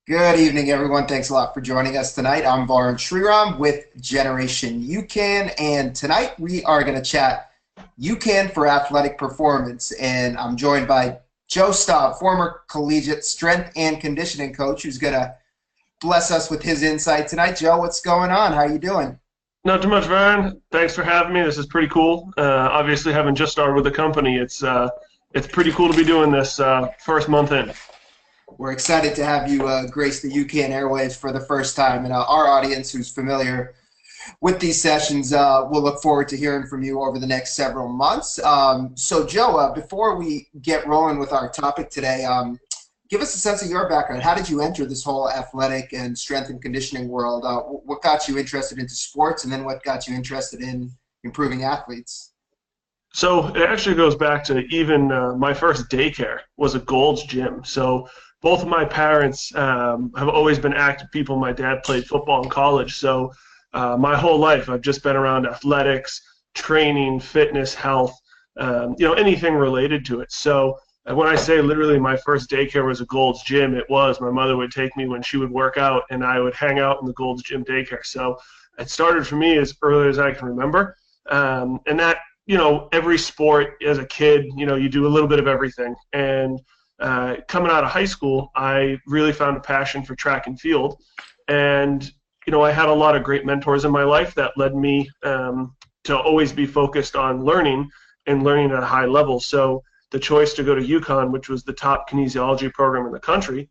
Good evening, everyone. Thanks a lot for joining us tonight. I'm Varun Sriram with Generation UCAN, and tonight we are going to chat UCAN for athletic performance. And I'm joined by Joe Staub, former collegiate strength and conditioning coach, who's going to bless us with his insight tonight. Joe, what's going on? How are you doing? Not too much, Varun. Thanks for having me. This is pretty cool. Obviously, having just started with the company, it's pretty cool to be doing this first month in. We're excited to have you grace the UCAN airwaves for the first time. And our audience who's familiar with these sessions will look forward to hearing from you over the next several months. So, Joe, before we get rolling with our topic today, give us a sense of your background. How did you enter this whole athletic and strength and conditioning world? What got you interested into sports, and then what got you interested in improving athletes? So it actually goes back to even my first daycare was a Gold's Gym. So both of my parents have always been active people. My dad played football in college. So my whole life I've just been around athletics, training, fitness, health, anything related to it. So when I say literally my first daycare was a Gold's Gym, it was. My mother would take me when she would work out, and I would hang out in the Gold's Gym daycare. So it started for me as early as I can remember. And that, every sport as a kid, you do a little bit of everything. And coming out of high school, I really found a passion for track and field. And, I had a lot of great mentors in my life that led me to always be focused on learning and learning at a high level. So the choice to go to UCAN, which was the top kinesiology program in the country,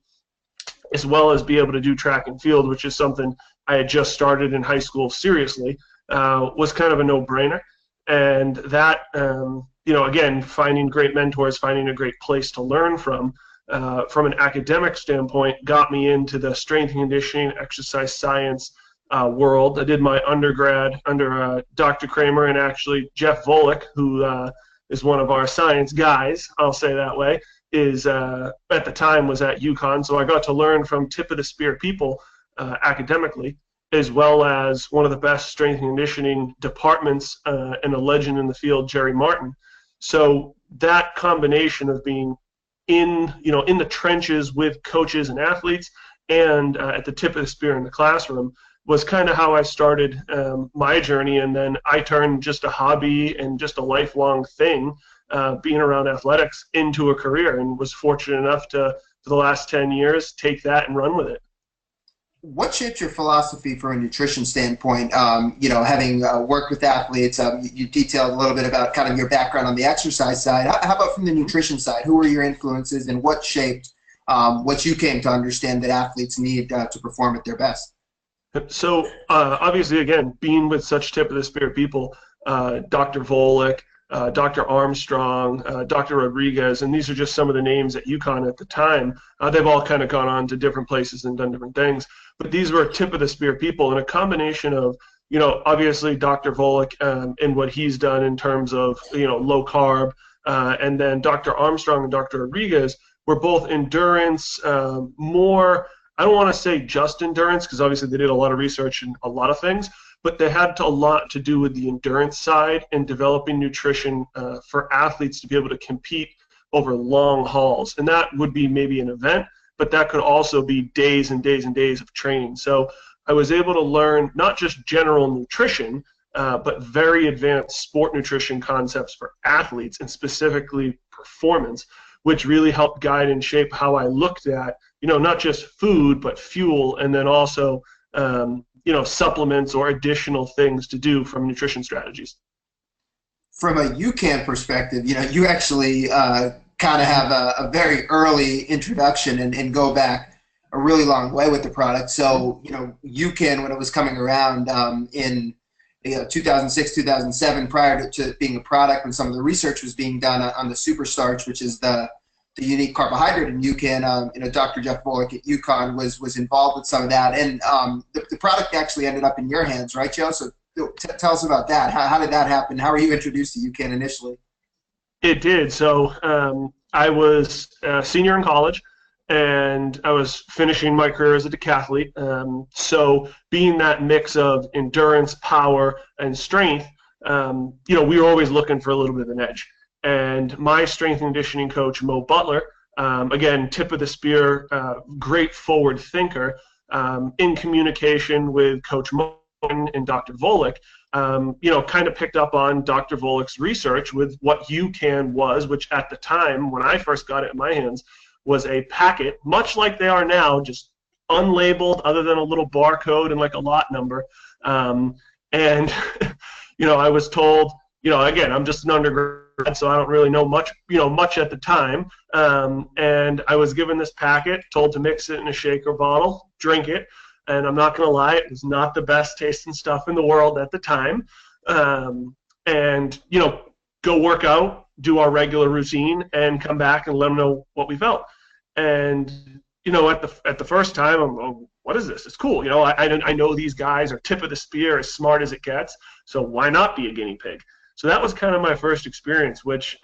as well as be able to do track and field, which is something I had just started in high school seriously, was kind of a no-brainer. And that, again, finding great mentors, finding a great place to learn from an academic standpoint, got me into the strength and conditioning, exercise science world. I did my undergrad under Dr. Kramer and actually Jeff Volek, who is one of our science guys, I'll say that way, is at the time was at UConn. So I got to learn from tip of the spear people academically, as well as one of the best strength and conditioning departments and a legend in the field, Jerry Martin. So that combination of being in the trenches with coaches and athletes and at the tip of the spear in the classroom was kind of how I started my journey. And then I turned just a hobby and just a lifelong thing, being around athletics, into a career, and was fortunate enough to, for the last 10 years, take that and run with it. What shaped your philosophy from a nutrition standpoint? Having worked with athletes, you detailed a little bit about kind of your background on the exercise side. How about from the nutrition side? Who were your influences, and what shaped what you came to understand that athletes need to perform at their best? So obviously, again, being with such tip of the spear people, Dr. Volek, Dr. Armstrong, Dr. Rodriguez, and these are just some of the names at UConn at the time. They've all kind of gone on to different places and done different things, but these were tip of the spear people, and a combination of, obviously Dr. Volek and what he's done in terms of, low carb, and then Dr. Armstrong and Dr. Rodriguez were both endurance, more, I don't want to say just endurance, because obviously they did a lot of research and a lot of things, but they had a lot to do with the endurance side and developing nutrition for athletes to be able to compete over long hauls. And that would be maybe an event, but that could also be days and days and days of training. So I was able to learn not just general nutrition, but very advanced sport nutrition concepts for athletes, and specifically performance, which really helped guide and shape how I looked at, not just food, but fuel, and then also supplements or additional things to do from nutrition strategies. From a UCAN perspective, you actually kind of have a very early introduction and go back a really long way with the product. So, UCAN, when it was coming around in 2006, 2007, prior to being a product, when some of the research was being done on the superstarch, which is the unique carbohydrate in UCAN, Dr. Jeff Volek at UConn was involved with some of that, and the product actually ended up in your hands, right, Joe? So tell us about that. How did that happen? How were you introduced to UCAN initially? It did. So I was a senior in college, and I was finishing my career as a decathlete. So being that mix of endurance, power, and strength, we were always looking for a little bit of an edge. And my strength and conditioning coach, Mo Butler, Again, tip of the spear, great forward thinker, in communication with Coach Moen and Dr. Volek. Kind of picked up on Dr. Volek's research with what UCAN was, which at the time when I first got it in my hands was a packet, much like they are now, just unlabeled other than a little barcode and like a lot number. And I was told, again, I'm just an undergrad, so I don't really know much at the time. And I was given this packet, told to mix it in a shaker bottle, drink it. And I'm not going to lie, it was not the best tasting stuff in the world at the time. And go work out, do our regular routine, and come back and let them know what we felt. And, at the first time, I'm, oh, what is this? It's cool. I know these guys are tip of the spear, as smart as it gets. So why not be a guinea pig? So that was kind of my first experience, which,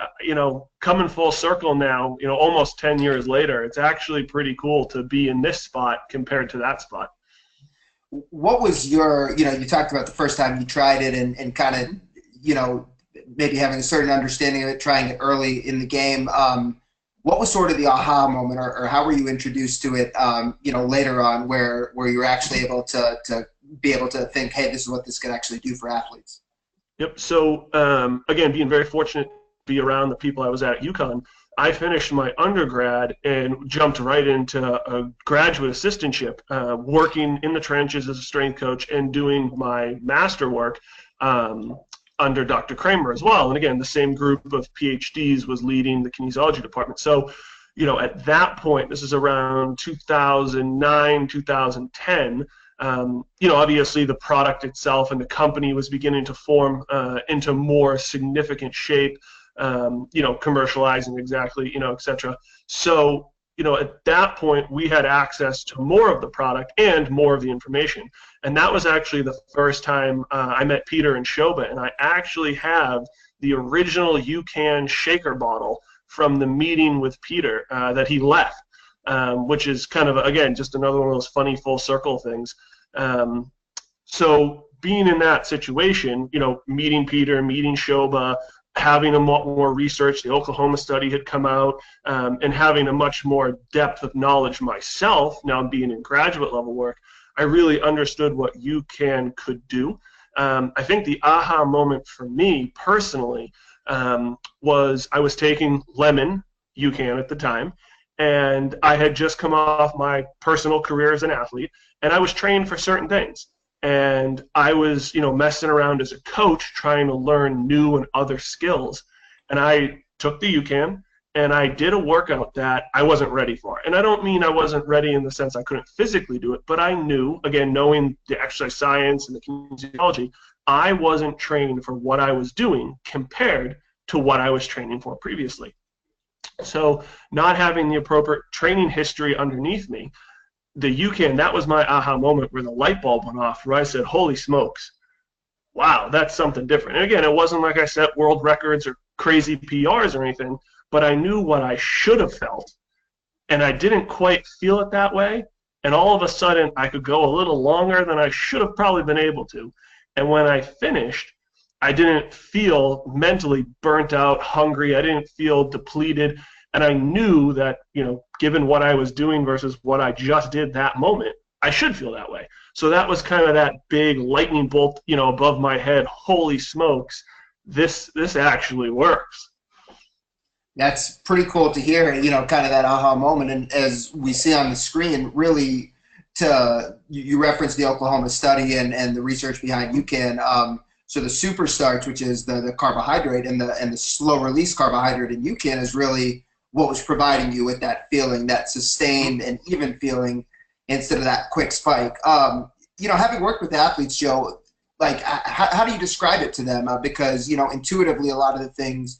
coming full circle now, almost 10 years later, it's actually pretty cool to be in this spot compared to that spot. What was your, you talked about the first time you tried it and kind of, maybe having a certain understanding of it, trying it early in the game. What was sort of the aha moment, or how were you introduced to it, later on where you were actually able to be able to think, hey, this is what this could actually do for athletes? Yep. So, again, being very fortunate to be around the people I was at UConn, I finished my undergrad and jumped right into a graduate assistantship, working in the trenches as a strength coach and doing my master work under Dr. Kramer as well. And again, the same group of PhDs was leading the kinesiology department. So, at that point, this is around 2009, 2010, obviously the product itself and the company was beginning to form into more significant shape. Commercializing exactly, et cetera. So, at that point, we had access to more of the product and more of the information. And that was actually the first time I met Peter and Shoba, and I actually have the original UCAN shaker bottle from the meeting with Peter that he left, which is kind of, again, just another one of those funny full circle things. So being in that situation, meeting Peter, meeting Shoba, having a lot more research, the Oklahoma study had come out, and having a much more depth of knowledge myself, now being in graduate level work, I really understood what UCAN could do. I think the aha moment for me personally was I was taking Lemon UCAN at the time, and I had just come off my personal career as an athlete, and I was trained for certain things. And I was, messing around as a coach trying to learn new and other skills. And I took the UCAN and I did a workout that I wasn't ready for. And I don't mean I wasn't ready in the sense I couldn't physically do it, but I knew, again, knowing the exercise science and the kinesiology, I wasn't trained for what I was doing compared to what I was training for previously. So not having the appropriate training history underneath me, the UCAN, that was my aha moment where the light bulb went off, where I said, holy smokes, wow, that's something different. And again, it wasn't like I set world records or crazy PRs or anything, but I knew what I should have felt, and I didn't quite feel it that way. And all of a sudden, I could go a little longer than I should have probably been able to. And when I finished, I didn't feel mentally burnt out, hungry. I didn't feel depleted. And I knew that, given what I was doing versus what I just did that moment, I should feel that way. So that was kind of that big lightning bolt, above my head. Holy smokes, this actually works. That's pretty cool to hear, kind of that aha moment. And as we see on the screen, really, you referenced the Oklahoma study and the research behind UCAN. So the super starch, which is the carbohydrate, and the slow release carbohydrate in UCAN is really what was providing you with that feeling, that sustained and even feeling instead of that quick spike. Having worked with athletes, Joe, like how do you describe it to them? Because, intuitively a lot of the things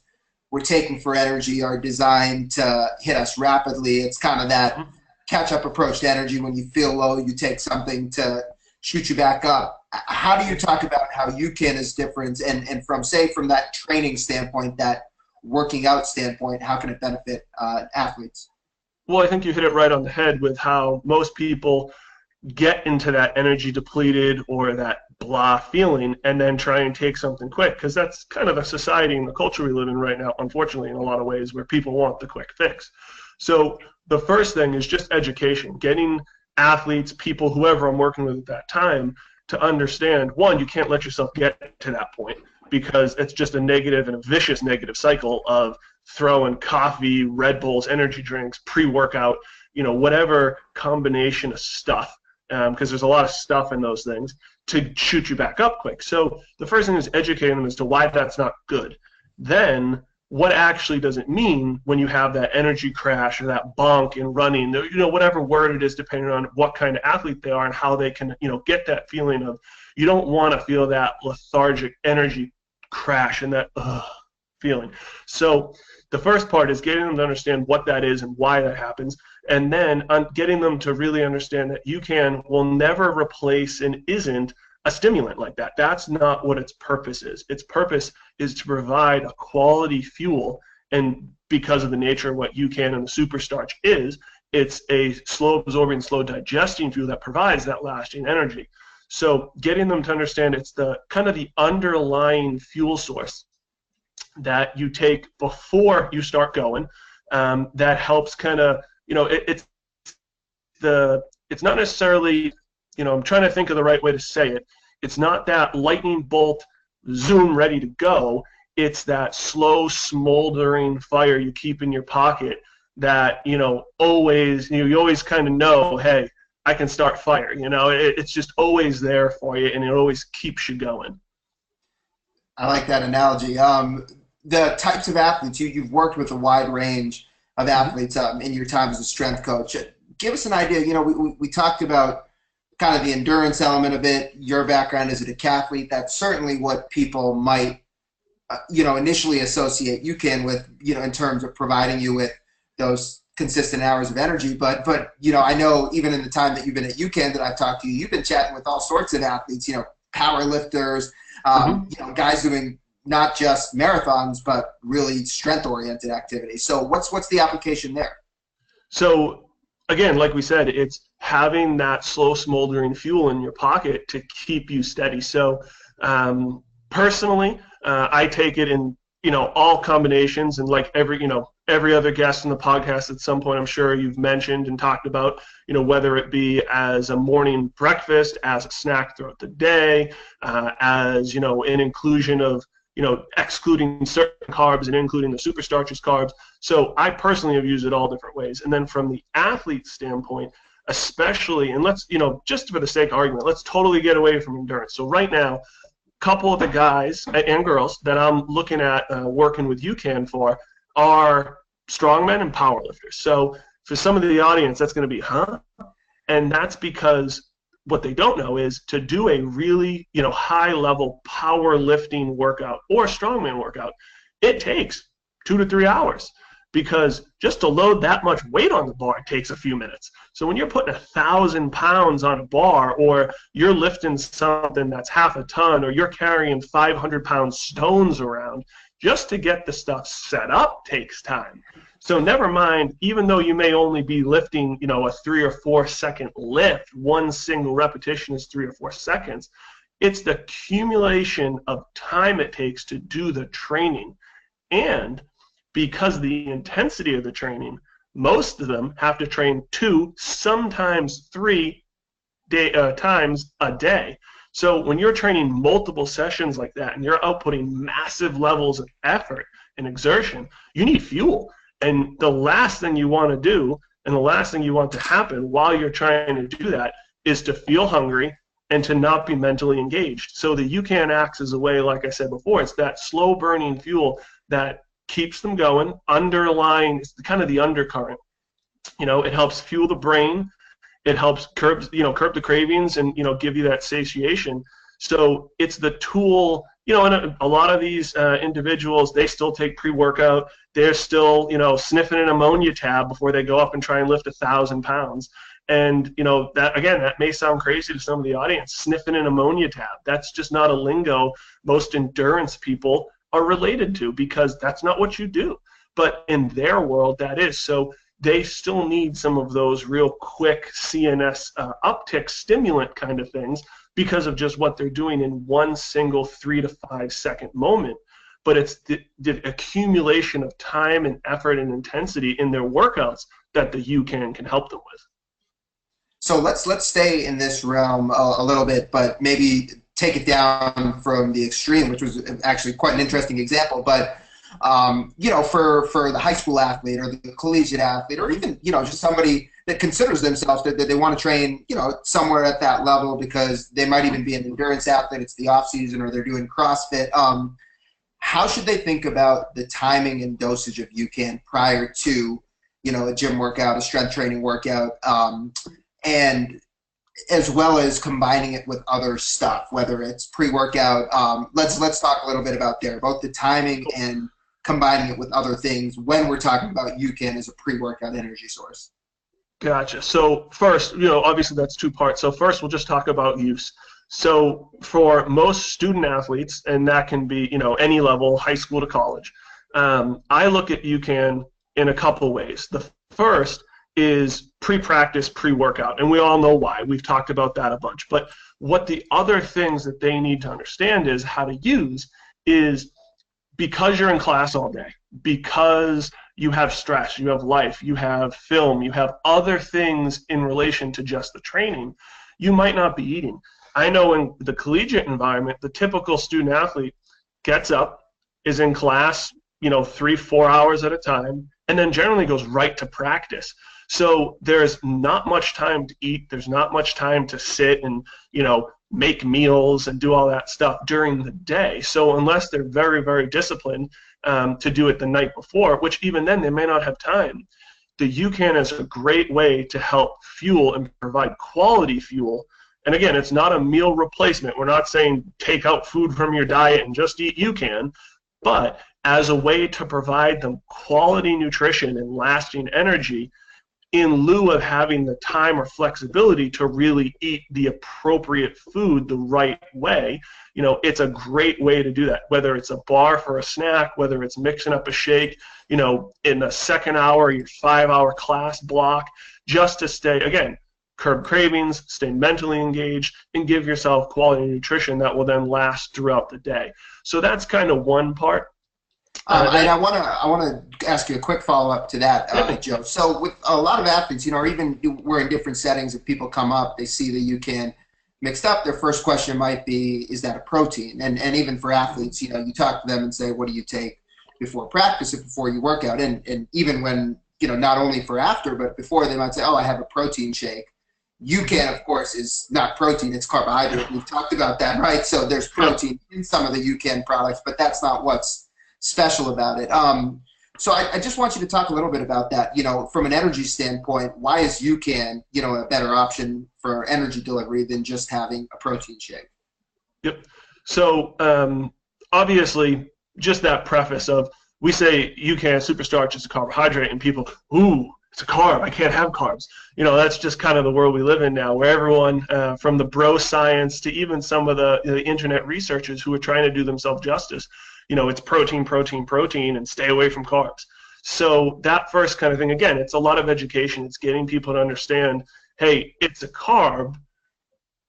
we're taking for energy are designed to hit us rapidly. It's kind of that catch-up approach to energy. When you feel low, you take something to shoot you back up. How do you talk about how UCAN is different, and from that training standpoint, that working out standpoint, how can it benefit athletes? Well, I think you hit it right on the head with how most people get into that energy depleted or that blah feeling and then try and take something quick, because that's kind of the society and the culture we live in right now, unfortunately, in a lot of ways, where people want the quick fix. So the first thing is just education, getting athletes, people, whoever I'm working with at that time, to understand, one, you can't let yourself get to that point, because it's just a negative and a vicious negative cycle of throwing coffee, Red Bulls, energy drinks, pre-workout, whatever combination of stuff, because there's a lot of stuff in those things, to shoot you back up quick. So the first thing is educating them as to why that's not good. Then what actually does it mean when you have that energy crash or that bonk in running, whatever word it is, depending on what kind of athlete they are and how they can, get that feeling of, you don't want to feel that lethargic energy crash and that feeling. So the first part is getting them to understand what that is and why that happens, and then getting them to really understand that UCAN will never replace and isn't a stimulant like that. That's not what its purpose is. Its purpose is to provide a quality fuel, and because of the nature of what UCAN and the superstarch is, it's a slow absorbing, slow digesting fuel that provides that lasting energy. So getting them to understand it's the kind of the underlying fuel source that you take before you start going, that helps kind of, it's not necessarily, I'm trying to think of the right way to say it. It's not that lightning bolt, zoom, ready to go. It's that slow, smoldering fire you keep in your pocket that, always, you always kind of know, hey, I can start fire. It's just always there for you, and it always keeps you going. I like that analogy. The types of athletes, you've worked with a wide range of athletes in your time as a strength coach. Give us an idea. We talked about kind of the endurance element of it. Your background as a decathlete, that's certainly what people might, initially associate UCAN with, in terms of providing you with those consistent hours of energy. But I know even in the time that you've been at UCAN that I've talked to you, you've been chatting with all sorts of athletes, power lifters, guys doing not just marathons, but really strength-oriented activities. So what's the application there? So again, like we said, it's having that slow smoldering fuel in your pocket to keep you steady. So personally, I take it in, all combinations, and like every other guest in the podcast at some point, I'm sure you've mentioned and talked about, whether it be as a morning breakfast, as a snack throughout the day, as, an inclusion of, excluding certain carbs and including the superstarches carbs. So I personally have used it all different ways. And then from the athlete standpoint, especially, and let's, just for the sake of argument, let's totally get away from endurance. So right now, a couple of the guys and girls that I'm looking at working with UCAN for are strongmen and powerlifters. So for some of the audience, that's going to be, huh? And that's because what they don't know is to do a really, high-level powerlifting workout or strongman workout, it takes 2 to 3 hours, because just to load that much weight on the bar, it takes a few minutes. So when you're putting 1,000 pounds on a bar, or you're lifting something that's half a ton, or you're carrying 500-pound stones around, just to get the stuff set up takes time. So never mind, even though you may only be lifting, a 3 or 4 second lift, one single repetition is 3 or 4 seconds, it's the accumulation of time it takes to do the training. And because the intensity of the training, most of them have to train 2, sometimes 3 times a day. So when you're training multiple sessions like that and you're outputting massive levels of effort and exertion, you need fuel. And the last thing you want to do, and the last thing you want to happen while you're trying to do that, is to feel hungry and to not be mentally engaged. So the UCAN acts as a way, like I said before, it's that slow burning fuel that keeps them going, underlying, it's kind of the undercurrent. It helps fuel the brain. It helps curb the cravings and, give you that satiation. So it's the tool, and a lot of these individuals, they still take pre-workout. They're still, sniffing an ammonia tab before they go up and try and lift 1,000 pounds. And, that may sound crazy to some of the audience, sniffing an ammonia tab. That's just not a lingo most endurance people are related to, because that's not what you do. But in their world, that is. So they still need some of those real quick CNS uptick stimulant kind of things because of just what they're doing in one single 3 to 5 second moment. But it's the accumulation of time and effort and intensity in their workouts that the UCAN can help them with. So let's stay in this realm a little bit, but maybe take it down from the extreme, which was actually quite an interesting example. But you know, for the high school athlete or the collegiate athlete, or even, you know, just somebody that considers themselves that they want to train, you know, somewhere at that level because they might even be an endurance athlete, it's the off season, or they're doing CrossFit. How should they think about the timing and dosage of UCAN prior to, you know, a gym workout, a strength training workout, and as well as combining it with other stuff, whether it's pre-workout? Let's talk a little bit about there, both the timing and combining it with other things when we're talking about UCAN as a pre-workout energy source. Gotcha. So first, you know, obviously that's two parts. So first we'll just talk about use. So for most student athletes, and that can be, you know, any level, high school to college, I look at UCAN in a couple ways. The first is pre-practice, pre-workout, and we all know why. We've talked about that a bunch. But what the other things that they need to understand is how to use is, because you're in class all day, because you have stress, you have life, you have film, you have other things in relation to just the training, you might not be eating. I know in the collegiate environment, the typical student athlete gets up, is in class, you know, 3-4 hours at a time, and then generally goes right to practice. So there's not much time to eat. There's not much time to sit and, you know, make meals and do all that stuff during the day. So unless they're very, very disciplined to do it the night before, which even then they may not have time, the UCAN is a great way to help fuel and provide quality fuel. And again, it's not a meal replacement. We're not saying take out food from your diet and just eat UCAN, but as a way to provide them quality nutrition and lasting energy in lieu of having the time or flexibility to really eat the appropriate food the right way. You know, it's a great way to do that, whether it's a bar for a snack, whether it's mixing up a shake, you know, in the second hour, your 5-hour class block, just to stay, again, curb cravings, stay mentally engaged, and give yourself quality nutrition that will then last throughout the day. So that's kind of one part. And I want to ask you a quick follow-up to that, Joe. So with a lot of athletes, you know, or even we're in different settings, if people come up, they see the UCAN mixed up, their first question might be, is that a protein? And even for athletes, you know, you talk to them and say, what do you take before practice or before you work out? And even when, you know, not only for after, but before, they might say, oh, I have a protein shake. UCAN, of course, is not protein, it's carbohydrate. We've talked about that, right? So there's protein in some of the UCAN products, but that's not what's special about it. So I just want you to talk a little bit about that. You know, from an energy standpoint, why is UCAN, you know, a better option for energy delivery than just having a protein shake? Yep. So obviously, just that preface of, we say UCAN superstarch is a carbohydrate, and people, ooh, it's a carb, I can't have carbs. You know, that's just kind of the world we live in now, where everyone, from the bro science to even some of the internet researchers who are trying to do themselves justice, you know, it's protein, protein, protein, and stay away from carbs. So that first kind of thing, again, it's a lot of education. It's getting people to understand, hey, it's a carb,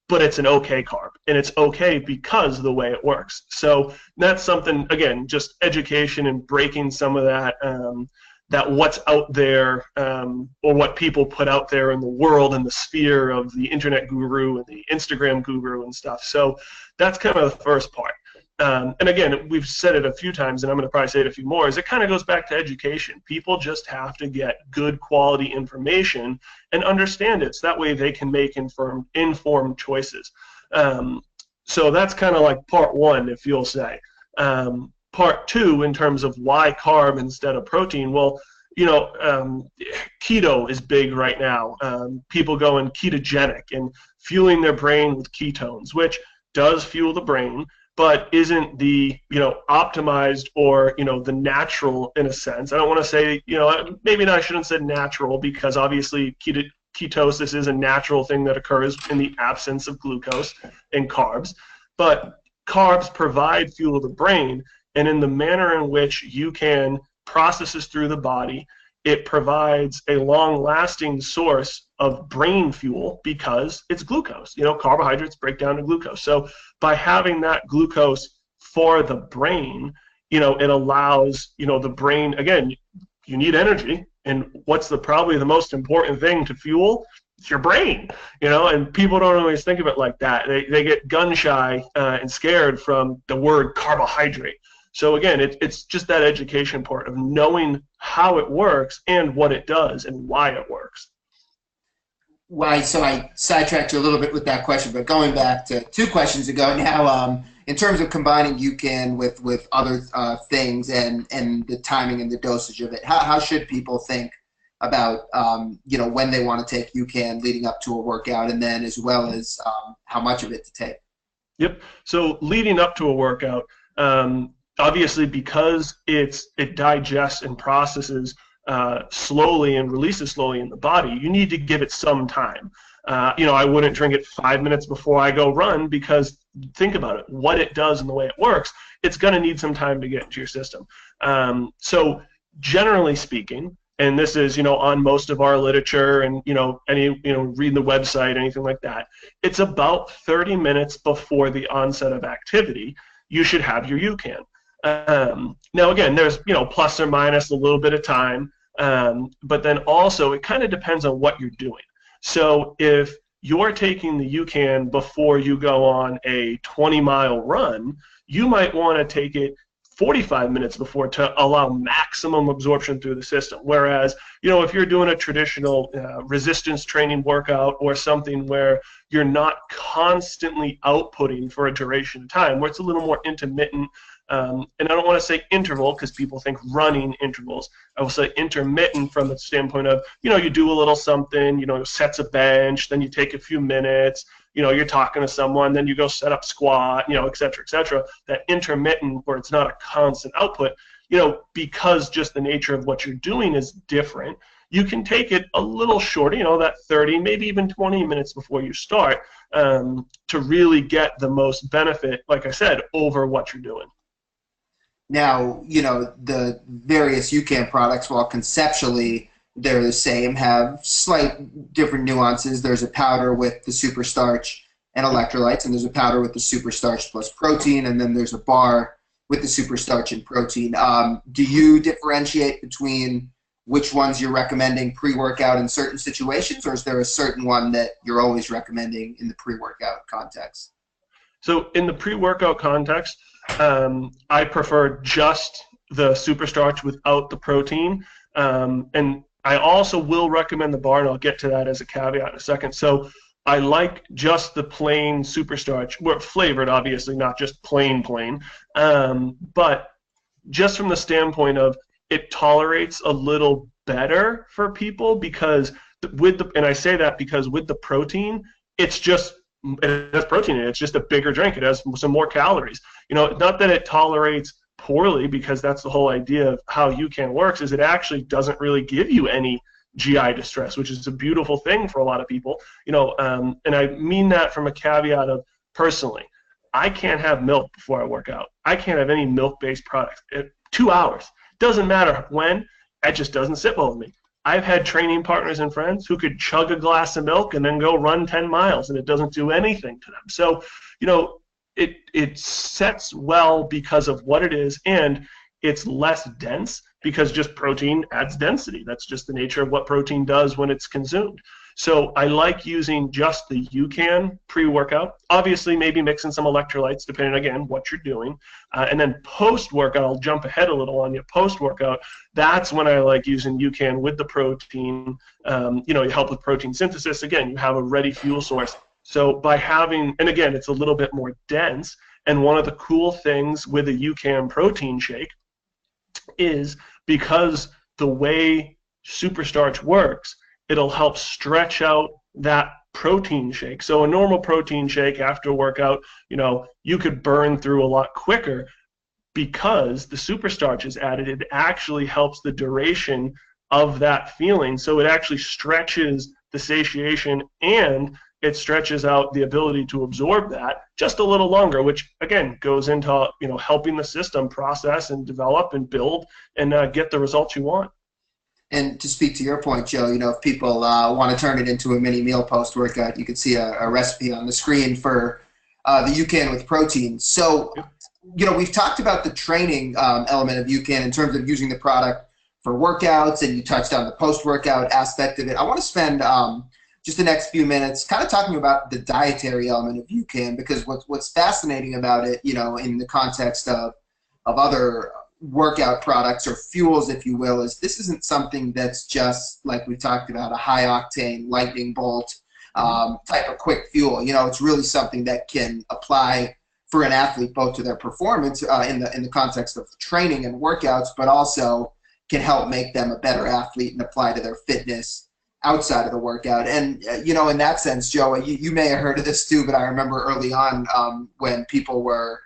but it's an okay carb, and it's okay because of the way it works. So that's something, again, just education and breaking some of that, that what's out there, or what people put out there in the world and the sphere of the internet guru and the Instagram guru and stuff. So that's kind of the first part. And again, we've said it a few times, and I'm going to probably say it a few more, is it kind of goes back to education. People just have to get good quality information and understand it, so that way they can make informed choices. So that's kind of like part one, if you'll say. Part two, in terms of why carb instead of protein, well, you know, keto is big right now. People going ketogenic and fueling their brain with ketones, which does fuel the brain, but isn't the, you know, optimized or, you know, the natural in a sense. I don't want to say, you know, maybe I shouldn't say natural, because obviously ketosis is a natural thing that occurs in the absence of glucose and carbs, but carbs provide fuel to the brain, and in the manner in which UCAN processes through the body it provides a long-lasting source of brain fuel because it's glucose. Carbohydrates break down to glucose. So by having that glucose for the brain, it allows, the brain, again, you need energy. And what's probably the most important thing to fuel? It's your brain, and people don't always think of it like that. They get gun shy and scared from the word carbohydrate. So again, it's just that education part of knowing how it works and what it does and why it works. So I sidetracked you a little bit with that question, but going back to 2 questions ago now, in terms of combining UCAN with other things and the timing and the dosage of it, how should people think about when they want to take UCAN leading up to a workout, and then as well as how much of it to take? Yep. So leading up to a workout, obviously because it digests and processes slowly and releases slowly in the body, you need to give it some time. I wouldn't drink it 5 minutes before I go run, because think about it, what it does and the way it works, it's going to need some time to get into your system. So generally speaking, and this is, on most of our literature and, reading the website, anything like that, it's about 30 minutes before the onset of activity, you should have your UCAN. Now, again, there's, plus or minus a little bit of time, but then also it kind of depends on what you're doing. So if you're taking the UCAN before you go on a 20-mile run, you might want to take it 45 minutes before to allow maximum absorption through the system. Whereas, if you're doing a traditional resistance training workout or something where you're not constantly outputting for a duration of time, where it's a little more intermittent, and I don't want to say interval because people think running intervals. I will say intermittent from the standpoint of, you do a little something, sets a bench, then you take a few minutes, you're talking to someone, then you go set up squat, et cetera, that intermittent where it's not a constant output, because just the nature of what you're doing is different, you can take it a little shorter, that 30, maybe even 20 minutes before you start, to really get the most benefit, like I said, over what you're doing. Now, the various UCAN products, while conceptually they're the same, have slight different nuances. There's a powder with the super starch and electrolytes, and there's a powder with the super starch plus protein, and then there's a bar with the super starch and protein. Do you differentiate between which ones you're recommending pre-workout in certain situations, or is there a certain one that you're always recommending in the pre-workout context? So in the pre-workout context, I prefer just the super starch without the protein, and I also will recommend the bar, and I'll get to that as a caveat in a second. So I like just the plain super starch. We're flavored, obviously, not just plain, but just from the standpoint of it tolerates a little better for people, because and I say that because with the protein, it has protein in it. It's just a bigger drink. It has some more calories. Not that it tolerates poorly, because that's the whole idea of how UCAN works, is it actually doesn't really give you any GI distress, which is a beautiful thing for a lot of people. And I mean that from a caveat of, personally, I can't have milk before I work out. I can't have any milk-based products. 2 hours. Doesn't matter when. It just doesn't sit well with me. I've had training partners and friends who could chug a glass of milk and then go run 10 miles, and it doesn't do anything to them. So, it sets well because of what it is, and it's less dense because just protein adds density. That's just the nature of what protein does when it's consumed. So I like using just the UCAN pre-workout. Obviously, maybe mixing some electrolytes, depending, again, what you're doing. And then post-workout, I'll jump ahead a little on you. Post-workout, that's when I like using UCAN with the protein. You help with protein synthesis. Again, you have a ready fuel source. So by having, and again, it's a little bit more dense. And one of the cool things with a UCAN protein shake is because the way superstarch works, it'll help stretch out that protein shake. So a normal protein shake after a workout, you could burn through a lot quicker. Because the superstarch is added, it actually helps the duration of that feeling. So it actually stretches the satiation, and it stretches out the ability to absorb that just a little longer, which again goes into helping the system process and develop and build and get the results you want. And to speak to your point, Joe, if people want to turn it into a mini meal post-workout, you can see a recipe on the screen for the UCAN with protein. So, we've talked about the training element of UCAN in terms of using the product for workouts, and you touched on the post-workout aspect of it. I want to spend just the next few minutes kind of talking about the dietary element of UCAN, because what's fascinating about it, in the context of other workout products or fuels, if you will, is this isn't something that's just like we talked about, a high octane lightning bolt type of quick fuel. It's really something that can apply for an athlete both to their performance in the context of training and workouts, but also can help make them a better athlete and apply to their fitness outside of the workout. And in that sense, Joe, you may have heard of this too, but I remember early on when people were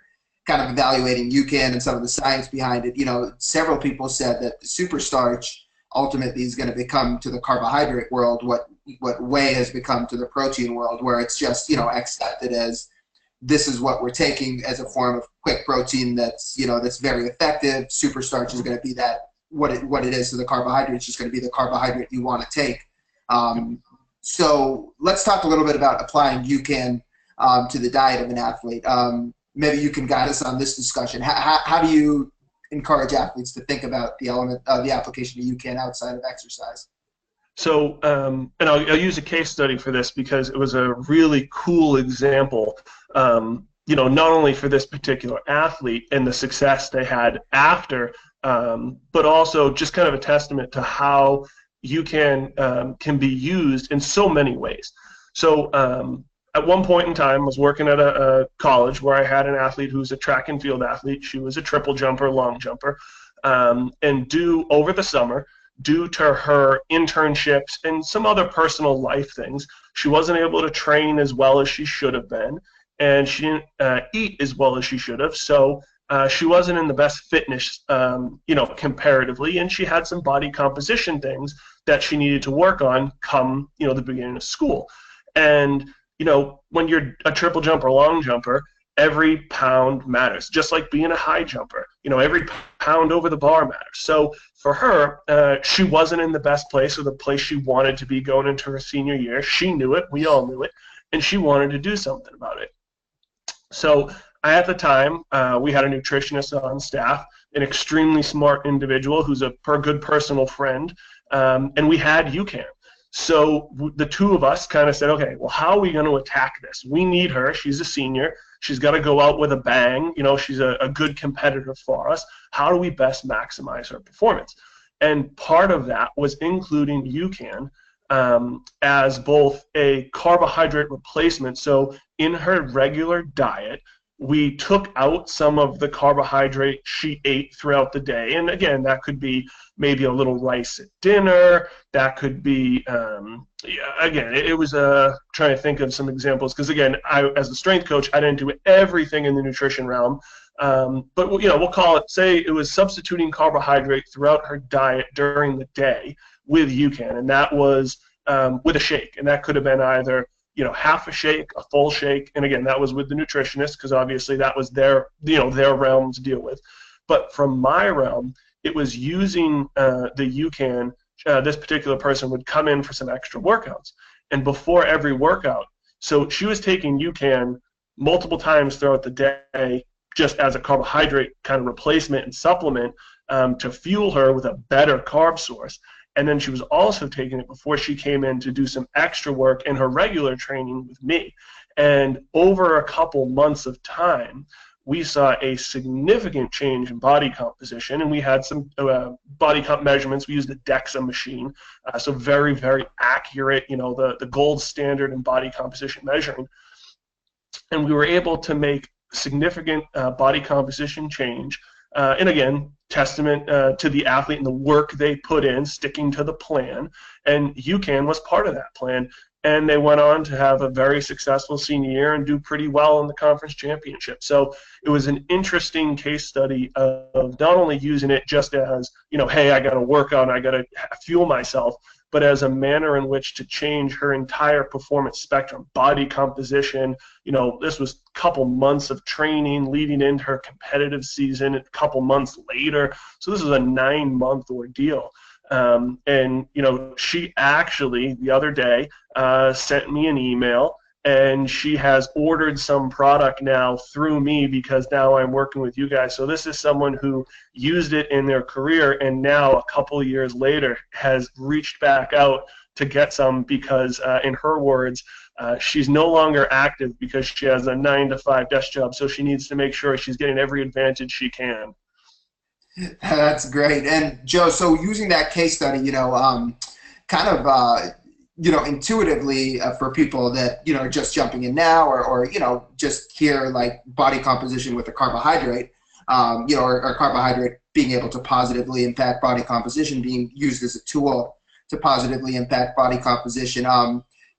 kind of evaluating UCAN and some of the science behind it, several people said that the superstarch ultimately is going to become to the carbohydrate world what whey has become to the protein world, where it's just, accepted as this is what we're taking as a form of quick protein that's very effective. Superstarch is going to be that what it is to the carbohydrate. It's just going to be the carbohydrate you want to take. So let's talk a little bit about applying UCAN to the diet of an athlete. Maybe you can guide us on this discussion. How do you encourage athletes to think about the element of the application of UCAN outside of exercise? So, and I'll use a case study for this because it was a really cool example, not only for this particular athlete and the success they had after, but also just kind of a testament to how UCAN can be used in so many ways. So, at one point in time, I was working at a college where I had an athlete who was a track and field athlete. She was a triple jumper, long jumper, and over the summer, due to her internships and some other personal life things, she wasn't able to train as well as she should have been, and she didn't eat as well as she should have. So she wasn't in the best fitness, comparatively, and she had some body composition things that she needed to work on come, the beginning of school. And when you're a triple jumper, long jumper, every pound matters, just like being a high jumper. Every pound over the bar matters. So for her, she wasn't in the best place or the place she wanted to be going into her senior year. She knew it. We all knew it. And she wanted to do something about it. So at the time, we had a nutritionist on staff, an extremely smart individual who's a good personal friend, and we had UCAN. So the two of us kind of said, okay, well, how are we going to attack this? We need her. She's a senior. She's got to go out with a bang. She's a good competitor for us. How do we best maximize her performance? And part of that was including UCAN as both a carbohydrate replacement. So in her regular diet, we took out some of the carbohydrate she ate throughout the day. And again, that could be maybe a little rice at dinner. That could be, it was trying to think of some examples. Because again, as a strength coach, I didn't do everything in the nutrition realm. But we'll call it, say it was substituting carbohydrate throughout her diet during the day with UCAN. And that was with a shake. And that could have been either half a shake, a full shake, and again, that was with the nutritionist because obviously that was their realm to deal with. But from my realm, it was using the UCAN. This particular person would come in for some extra workouts, and before every workout, so she was taking UCAN multiple times throughout the day, just as a carbohydrate kind of replacement and supplement to fuel her with a better carb source. And then she was also taking it before she came in to do some extra work in her regular training with me. And over a couple months of time, we saw a significant change in body composition, and we had some body comp measurements. We used a DEXA machine, so very, very accurate, the gold standard in body composition measuring. And we were able to make significant body composition change. And again, testament to the athlete and the work they put in, sticking to the plan. And UCAN was part of that plan. And they went on to have a very successful senior year and do pretty well in the conference championship. So it was an interesting case study of not only using it just as, hey, I got to work out, I got to fuel myself, but as a manner in which to change her entire performance spectrum, body composition. This was a couple months of training leading into her competitive season, a couple months later. So this was a 9-month ordeal. And she actually the other day sent me an email, and she has ordered some product now through me because now I'm working with you guys. So this is someone who used it in their career, and now a couple of years later has reached back out to get some because, in her words, she's no longer active because she has a 9-to-5 desk job, so she needs to make sure she's getting every advantage she can. That's great. And Joe, so using that case study, kind of, intuitively for people that, are just jumping in now or just hear like body composition with a carbohydrate, or carbohydrate being able to positively impact body composition, being used as a tool to positively impact body composition.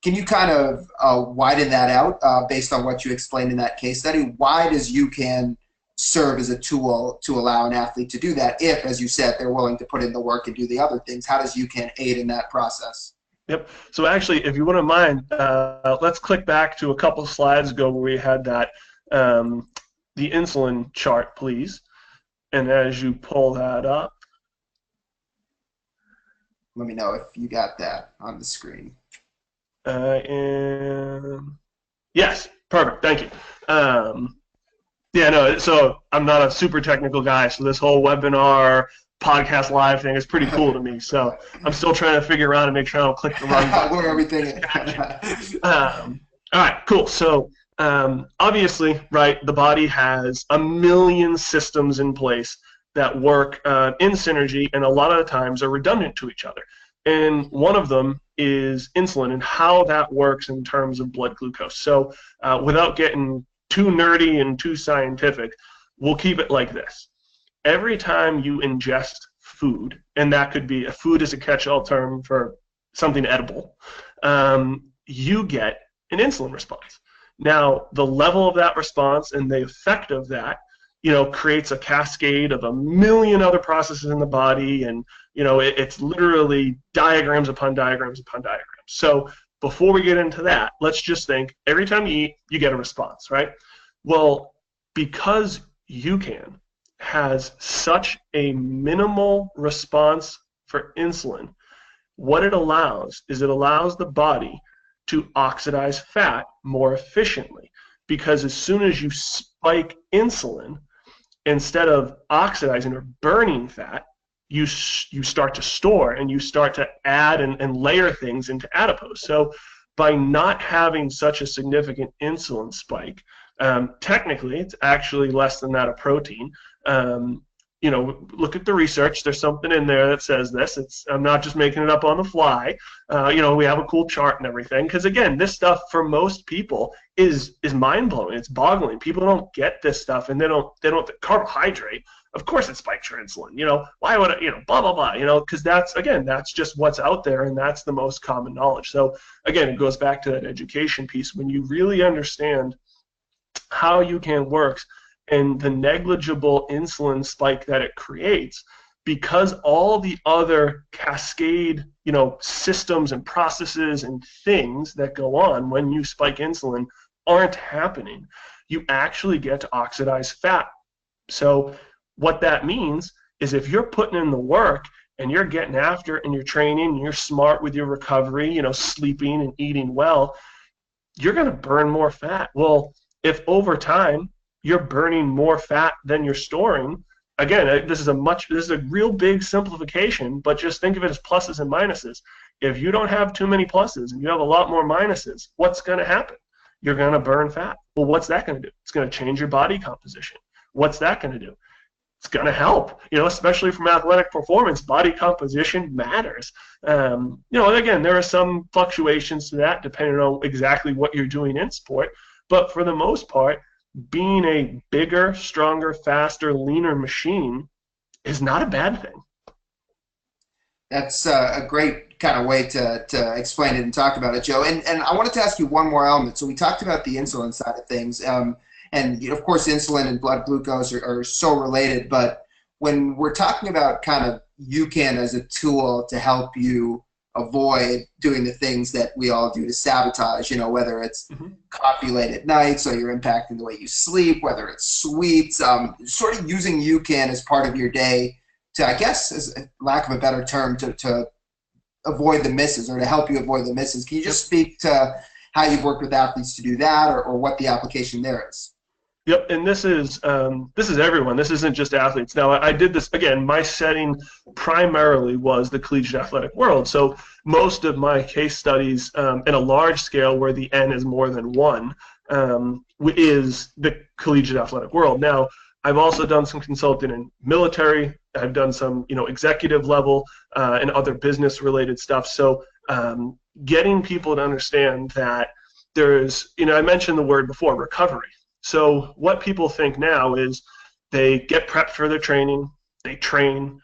Can you kind of widen that out based on what you explained in that case study? Why does UCAN serve as a tool to allow an athlete to do that if, as you said, they're willing to put in the work and do the other things? How does UCAN aid in that process? Yep. So actually, if you wouldn't mind, let's click back to a couple slides ago where we had that the insulin chart, please. And as you pull that up, let me know if you got that on the screen. And yes, perfect. Thank you. Yeah, no, so I'm not a super technical guy, so this whole webinar, podcast live thing is pretty cool to me. So I'm still trying to figure out and make sure I don't click the wrong button. Where everything all right, cool. So obviously, right, the body has a million systems in place that work in synergy and a lot of the times are redundant to each other. And one of them is insulin and how that works in terms of blood glucose. So without getting too nerdy and too scientific, we'll keep it like this. Every time you ingest food, and that could be, a food is a catch-all term for something edible, you get an insulin response. Now, the level of that response and the effect of that, creates a cascade of a million other processes in the body, and, it's literally diagrams upon diagrams upon diagrams. So before we get into that, let's just think, every time you eat, you get a response, right? Well, because UCAN has such a minimal response for insulin, what it allows is it allows the body to oxidize fat more efficiently, because as soon as you spike insulin, instead of oxidizing or burning fat, you start to store and you start to add and layer things into adipose. So by not having such a significant insulin spike, technically it's actually less than that of protein. Look at the research. There's something in there that says this. I'm not just making it up on the fly. We have a cool chart and everything. Because again, this stuff for most people is mind blowing. It's boggling. People don't get this stuff, and they don't carbohydrate. Of course, it spikes your insulin. Why would it? Blah blah blah. Because that's just what's out there, and that's the most common knowledge. So again, it goes back to that education piece. When you really understand how UCAN works and the negligible insulin spike that it creates, because all the other cascade, systems and processes and things that go on when you spike insulin aren't happening, you actually get to oxidize fat. So what that means is if you're putting in the work and you're getting after it and you're training and you're smart with your recovery, sleeping and eating well, you're going to burn more fat. Well, if over time you're burning more fat than you're storing, again, this is a real big simplification, but just think of it as pluses and minuses. If you don't have too many pluses and you have a lot more minuses, what's going to happen? You're going to burn fat. Well, what's that going to do? It's going to change your body composition. What's that going to do? It's going to help, especially from athletic performance. Body composition matters. And again, there are some fluctuations to that depending on exactly what you're doing in sport. But for the most part, being a bigger, stronger, faster, leaner machine is not a bad thing. That's a great kind of way to explain it and talk about it, Joe. And I wanted to ask you one more element. So we talked about the insulin side of things. And of course, insulin and blood glucose are so related. But when we're talking about kind of UCAN as a tool to help you avoid doing the things that we all do to sabotage, whether it's coffee late at night, so you're impacting the way you sleep, whether it's sweets, sort of using UCAN as part of your day I guess, as lack of a better term, to avoid the misses, or to help you avoid the misses. Can you just speak to how you've worked with athletes to do that, or what the application there is? Yep, and this is everyone. This isn't just athletes. Now, I did this again. My setting primarily was the collegiate athletic world. So most of my case studies in a large scale, where the N is more than one, is the collegiate athletic world. Now, I've also done some consulting in military. I've done some, executive level and other business related stuff. So getting people to understand that there's, I mentioned the word before, recovery. So what people think now is they get prepped for their training, they train.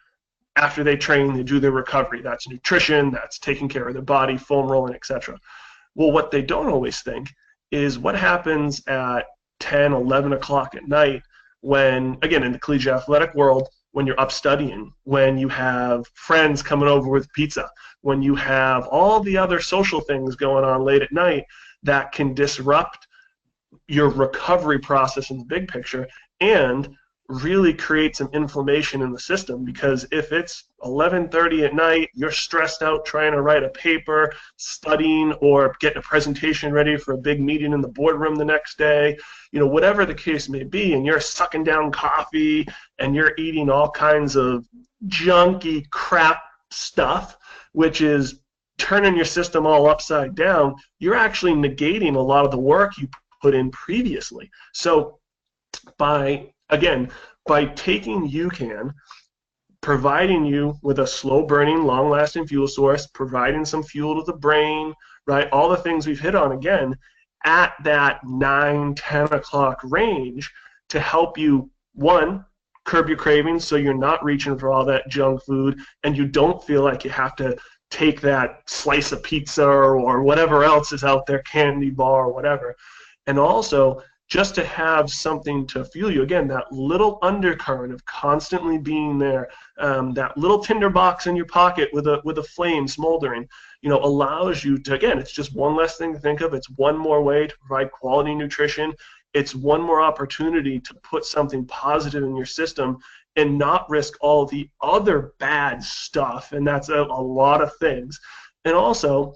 After they train, they do their recovery. That's nutrition, that's taking care of their body, foam rolling, etc. Well, what they don't always think is what happens at 10, 11 o'clock at night when, again, in the collegiate athletic world, when you're up studying, when you have friends coming over with pizza, when you have all the other social things going on late at night that can disrupt your recovery process in the big picture and really create some inflammation in the system. Because if it's 11:30 at night, you're stressed out trying to write a paper, studying, or getting a presentation ready for a big meeting in the boardroom the next day, whatever the case may be, and you're sucking down coffee and you're eating all kinds of junky crap stuff, which is turning your system all upside down, you're actually negating a lot of the work you put in previously. So by taking UCAN, providing you with a slow-burning, long-lasting fuel source, providing some fuel to the brain, right, all the things we've hit on again, at that 9, 10 o'clock range to help you, one, curb your cravings so you're not reaching for all that junk food and you don't feel like you have to take that slice of pizza or whatever else is out there, candy bar or whatever. And also, just to have something to fuel you, again, that little undercurrent of constantly being there, that little tinderbox in your pocket with a flame smoldering, allows you to, again, it's just one less thing to think of. It's one more way to provide quality nutrition. It's one more opportunity to put something positive in your system and not risk all the other bad stuff, and that's a lot of things. And also,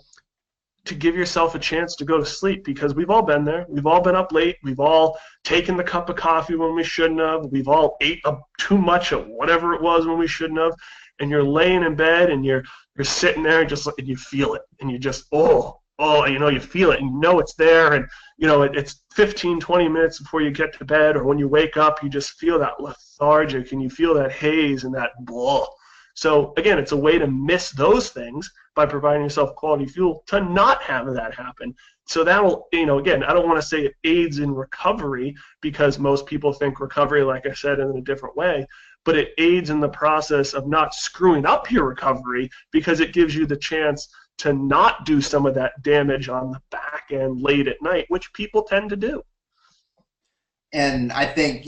to give yourself a chance to go to sleep, because we've all been there. We've all been up late. We've all taken the cup of coffee when we shouldn't have. We've all ate too much of whatever it was when we shouldn't have. And you're laying in bed and you're sitting there and and you feel it. And you just, you feel it and you know it's there. And, it's 15, 20 minutes before you get to bed, or when you wake up, you just feel that lethargic and you feel that haze and that blah. So, again, it's a way to miss those things by providing yourself quality fuel to not have that happen. So that will, again, I don't want to say it aids in recovery, because most people think recovery, like I said, in a different way, but it aids in the process of not screwing up your recovery, because it gives you the chance to not do some of that damage on the back end late at night, which people tend to do. And I think,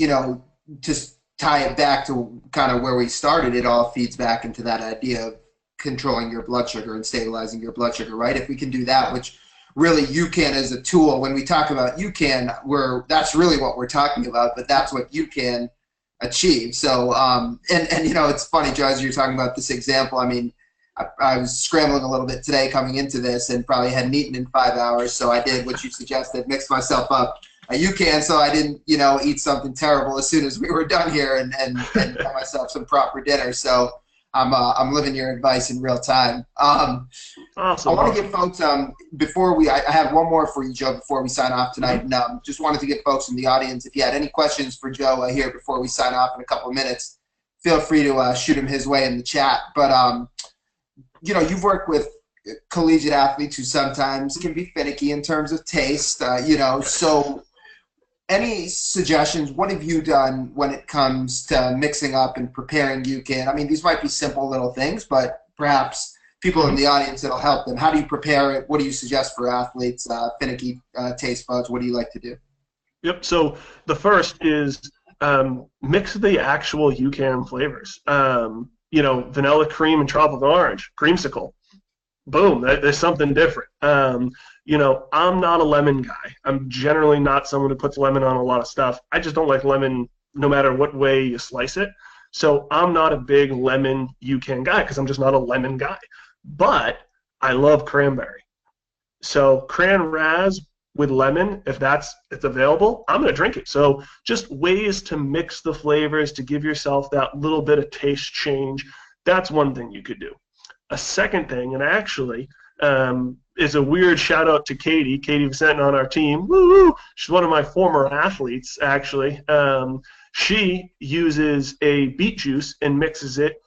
just tie it back to kind of where we started, it all feeds back into that idea of controlling your blood sugar and stabilizing your blood sugar, right? If we can do that, which really UCAN is a tool. When we talk about UCAN, that's really what we're talking about, but that's what UCAN achieves. So, and it's funny, Joe, as you're talking about this example, I mean, I was scrambling a little bit today coming into this and probably hadn't eaten in 5 hours, so I did what you suggested, mixed myself up a UCAN so I didn't, eat something terrible as soon as we were done here and get myself some proper dinner. So I'm living your advice in real time. Awesome. I want to give folks, I have one more for you, Joe, before we sign off tonight. And just wanted to give folks in the audience, if you had any questions for Joe here before we sign off in a couple of minutes, feel free to shoot them his way in the chat. But, you've worked with collegiate athletes who sometimes can be finicky in terms of taste, so any suggestions? What have you done when it comes to mixing up and preparing UCAN? I mean, these might be simple little things, but perhaps people in the audience, it'll help them. How do you prepare it? What do you suggest for athletes, finicky taste buds? What do you like to do? Yep. So the first is mix the actual UCAN flavors. Vanilla cream and tropical orange, creamsicle. Boom, there's something different. I'm not a lemon guy. I'm generally not someone who puts lemon on a lot of stuff. I just don't like lemon no matter what way you slice it. So I'm not a big lemon UCAN guy because I'm just not a lemon guy. But I love cranberry. So cran raz with lemon, if it's available, I'm going to drink it. So just ways to mix the flavors to give yourself that little bit of taste change. That's one thing you could do. A second thing, and actually is a weird shout out to Katie Vicentin on our team. Woo! She's one of my former athletes, actually. She uses a beet juice and mixes it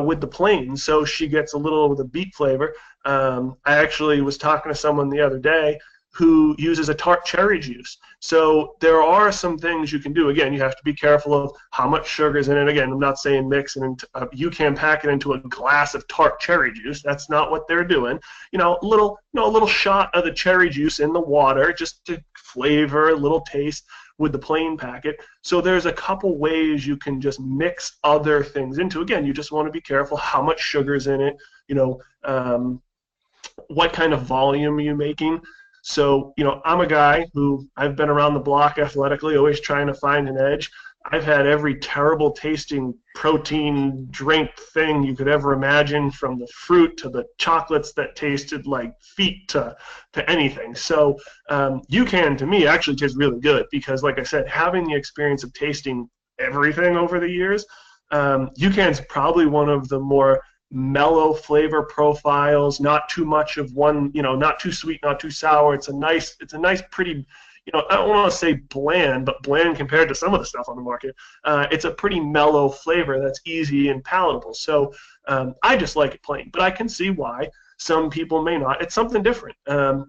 with the plain, so she gets a little of the beet flavor. I actually was talking to someone the other day who uses a tart cherry juice. So there are some things you can do. Again, you have to be careful of how much sugar is in it. Again, I'm not saying mix and you can pack it into a glass of tart cherry juice. That's not what they're doing. A little shot of the cherry juice in the water just to flavor, a little taste with the plain packet. So there's a couple ways you can just mix other things into. Again, you just want to be careful how much sugar is in it. What kind of volume are you making? So, I'm a guy who I've been around the block athletically, always trying to find an edge. I've had every terrible tasting protein drink thing you could ever imagine, from the fruit to the chocolates that tasted like feet to anything. So UCAN to me actually tastes really good because, like I said, having the experience of tasting everything over the years, UCAN's probably one of the more mellow flavor profiles, not too much of one, not too sweet, not too sour. It's a nice pretty, I don't want to say bland, but bland compared to some of the stuff on the market. It's a pretty mellow flavor that's easy and palatable. So I just like it plain, but I can see why some people may not. It's something different.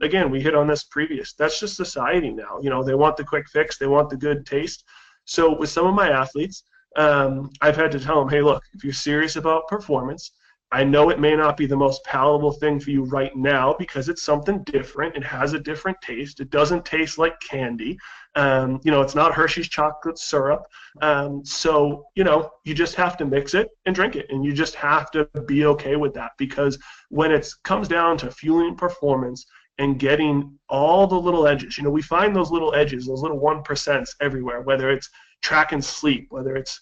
Again, we hit on this previous. That's just society now. They want the quick fix. They want the good taste. So with some of my athletes, I've had to tell them, hey, look, if you're serious about performance, I know it may not be the most palatable thing for you right now because it's something different. It has a different taste. It doesn't taste like candy. It's not Hershey's chocolate syrup. So, you just have to mix it and drink it. And you just have to be okay with that, because when it comes down to fueling performance and getting all the little edges, we find those little edges, those little 1% everywhere, whether it's track and sleep, whether it's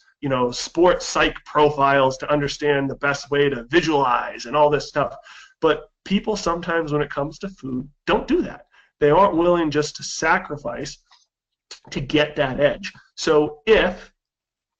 sports psych profiles to understand the best way to visualize and all this stuff. But people sometimes, when it comes to food, don't do that. They aren't willing just to sacrifice to get that edge. So if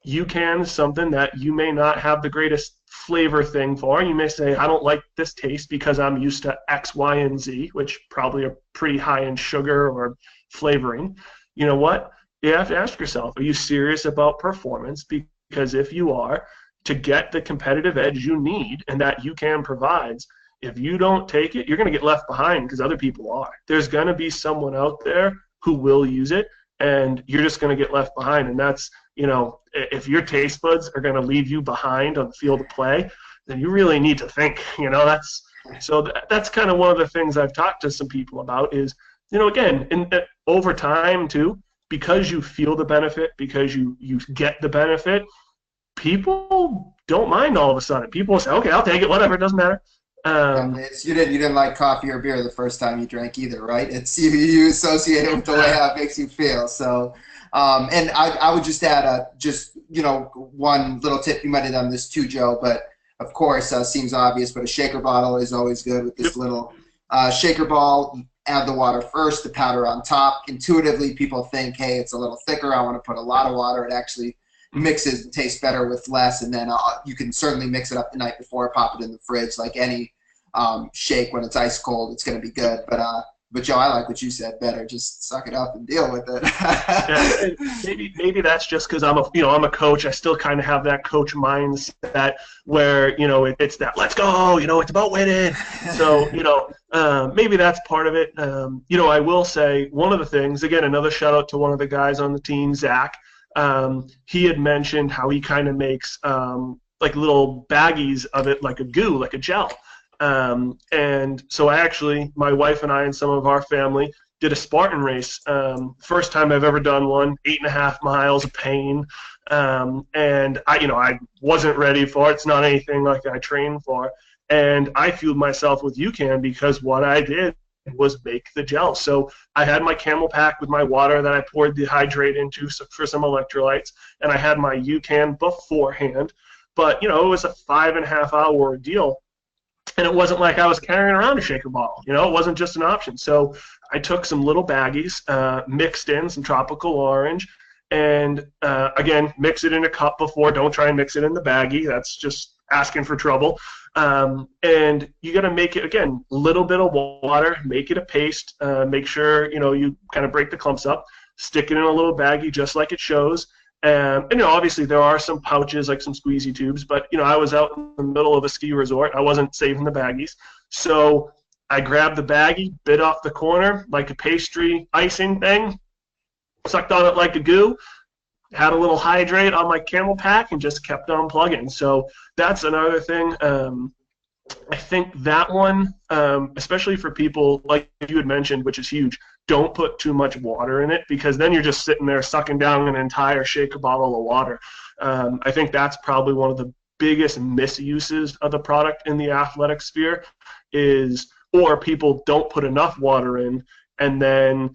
UCAN is something that you may not have the greatest flavor thing for, you may say, I don't like this taste because I'm used to X, Y, and Z, which probably are pretty high in sugar or flavoring. You know what? You have to ask yourself, are you serious about performance? Because if you are, to get the competitive edge you need and that UCAN provides, if you don't take it, you're going to get left behind because other people are. There's going to be someone out there who will use it, and you're just going to get left behind. And that's, if your taste buds are going to leave you behind on the field of play, then you really need to think, that's kind of one of the things I've talked to some people about is, again, over time too, because you feel the benefit, because you get the benefit, people don't mind all of a sudden. People will say, okay, I'll take it, whatever, it doesn't matter. You didn't like coffee or beer the first time you drank either, right? It's you associate it with the way how it makes you feel. So, and I would just add one little tip. You might have done this too, Joe, but of course seems obvious, but a shaker bottle is always good with this little shaker ball. Add the water first, the powder on top. Intuitively, people think, hey, it's a little thicker. I want to put a lot of water. It actually mixes and tastes better with less. And then you can certainly mix it up the night before, pop it in the fridge. Like any shake, when it's ice cold, it's going to be good. But Joe, I like what you said better. Just suck it up and deal with it. Yeah, maybe that's just because I'm a coach. I still kind of have that coach mindset where it's that let's go. It's about winning. So maybe that's part of it. I will say one of the things. Again, another shout out to one of the guys on the team, Zach. He had mentioned how he kind of makes like little baggies of it, like a goo, like a gel. And so my wife and I and some of our family did a Spartan race. First time I've ever done one, 8.5 miles of pain. And I wasn't ready for it. It's not anything like I trained for. And I fueled myself with UCAN because what I did was make the gel. So I had my Camel pack with my water that I poured the hydrate into for some electrolytes, and I had my UCAN beforehand. But, you know, it was a 5.5 hour ordeal, and it wasn't like I was carrying around a shaker bottle. You know, it wasn't just an option. So I took some little baggies, mixed in some tropical orange, and again, mix it in a cup before. Don't try and mix it in the baggie. That's just asking for trouble. And you got to make it, again, a little bit of water, make it a paste, make sure, you know, you kind of break the clumps up, stick it in a little baggie just like it shows. And, you know, obviously there are some pouches, like some squeezy tubes, but, you know, I was out in the middle of a ski resort. I wasn't saving the baggies. So I grabbed the baggie, bit off the corner like a pastry icing thing, sucked on it like a goo, had a little hydrate on my Camel pack, and just kept on plugging. So that's another thing. I think that one, especially for people like you had mentioned, which is huge, don't put too much water in it, because then you're just sitting there sucking down an entire shaker bottle of water. I think that's probably one of the biggest misuses of the product in the athletic sphere is, or people don't put enough water in, and then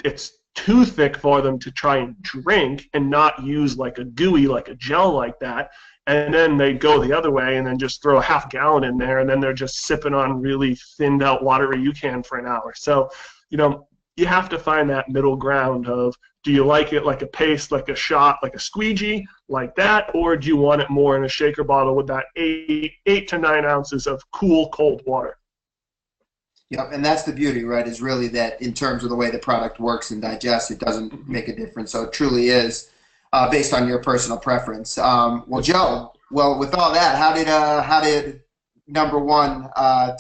it's too thick for them to try and drink and not use like a gooey, like a gel like that. And then they go the other way and then just throw a half gallon in there, and then they're just sipping on really thinned out watery UCAN for an hour. So, you know, you have to find that middle ground of, do you like it like a paste, like a shot, like a squeegee, like that, or do you want it more in a shaker bottle with that 8 to 9 ounces of cool, cold water? Yep, and that's the beauty, right, is really that in terms of the way the product works and digests, it doesn't make a difference. So it truly is based on your personal preference. Well, Joe, well, with all that, how did number one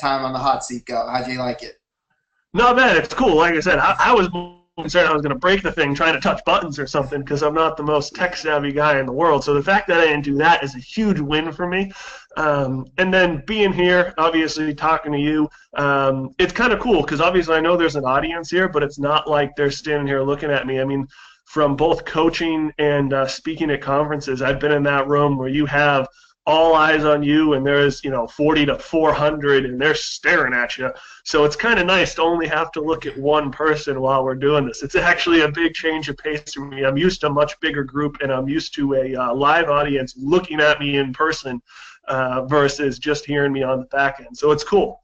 time on the hot seat go? How'd you like it? Not bad. It's cool. Like I said, I was concerned I was going to break the thing trying to touch buttons or something, because I'm not the most tech-savvy guy in the world. So the fact that I didn't do that is a huge win for me. And then being here, obviously talking to you, it's kind of cool, because obviously I know there's an audience here, but it's not like they're standing here looking at me. I mean, from both coaching and speaking at conferences, I've been in that room where you have all eyes on you, and there's, you know, 40 to 400, and they're staring at you. So it's kind of nice to only have to look at one person while we're doing this. It's actually a big change of pace for me. I'm used to a much bigger group, and I'm used to a live audience looking at me in person versus just hearing me on the back end. So it's cool.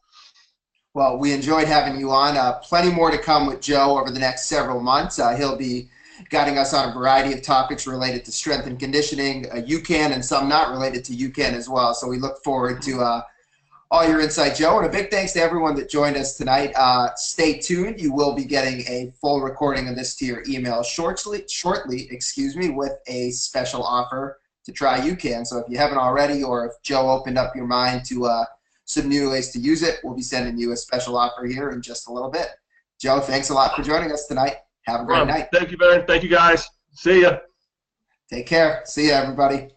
Well, we enjoyed having you on. Plenty more to come with Joe over the next several months. He'll be guiding us on a variety of topics related to strength and conditioning, UCAN, and some not related to UCAN as well. So we look forward to all your insight, Joe. And a big thanks to everyone that joined us tonight. Stay tuned. You will be getting a full recording of this to your email shortly, with a special offer to try UCAN. So if you haven't already, or if Joe opened up your mind to some new ways to use it, we'll be sending you a special offer here in just a little bit. Joe, thanks a lot for joining us tonight. Have a great night. Thank you, Ben. Thank you, guys. See ya. Take care. See ya, everybody.